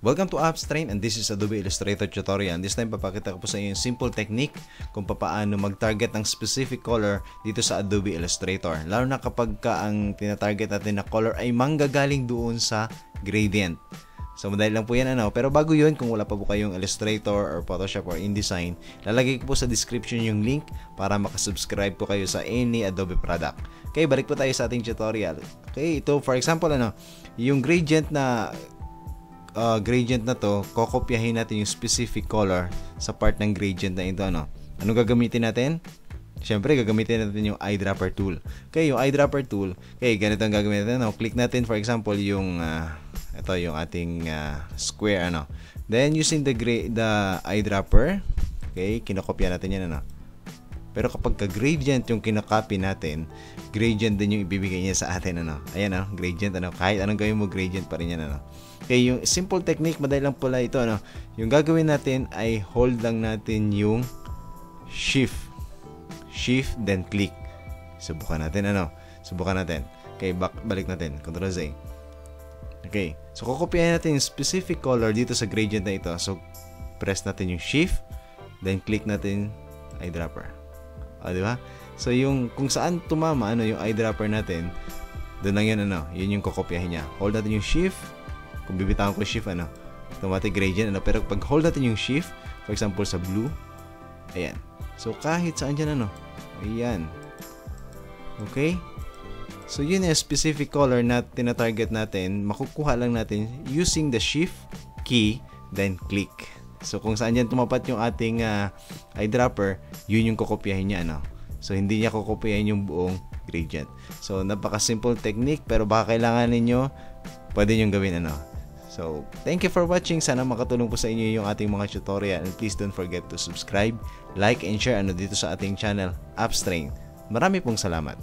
Welcome to AppsTrain, and this is Adobe Illustrator tutorial. This time papakita ko po sa inyo yung simple technique kung paano mag-target ng specific color dito sa Adobe Illustrator. Lalo na kapag ang tina-target natin na color ay manggagaling doon sa gradient. So madali lang po yan pero bago yun, kung wala pa po kayong Illustrator or Photoshop or InDesign, lalagay ko po sa description yung link para makasubscribe po kayo sa any Adobe product. Okay, balik po tayo sa ating tutorial. Okay, ito for example yung gradient na to, kokopyahin natin yung specific color sa part ng gradient na ito. Anong gagamitin natin? Siyempre, gagamitin natin yung eyedropper tool. Okay, yung eyedropper tool, okay, ganito ang gagamitin natin. Click natin, for example, yung ito, yung ating square, Then, using the eyedropper, okay, kinokopya natin yan, Pero kapag gradient yung kinokopy natin, gradient din yung ibibigay niya sa atin, Ayan, gradient, Kahit anong gawin mo, gradient pa rin yan, Okay, yung simple technique, madali lang pala ito, Yung gagawin natin ay hold lang natin yung shift, then click. Subukan natin, Subukan natin. Okay, balik natin. Ctrl Z. Okay, so kokopyahin natin yung specific color dito sa gradient na ito. So, press natin yung shift, then click natin eyedropper. Di ba? So, yung kung saan tumama, yung eyedropper natin, doon lang yun, yun yung kokopyahin niya. Hold natin yung shift. Kung bibitawan ko yung shift, automatic gradient, Pero pag hold natin yung shift, for example, sa blue, ayan. So, kahit saan dyan, ayan. Okay? So, yun yung specific color na tina-target natin. Makukuha lang natin using the shift key, then click. So, kung saan dyan tumapat yung ating eyedropper, yun yung kokopyahin niya, So, hindi niya kokopyahin yung buong gradient. So, napaka-simple technique, pero baka kailangan ninyo, pwede nyo gawin, So, thank you for watching. Sana makatulong po sa inyo yung ating mga tutorial. And please don't forget to subscribe, like, and share dito sa ating channel, AppsTrain. Marami pong salamat.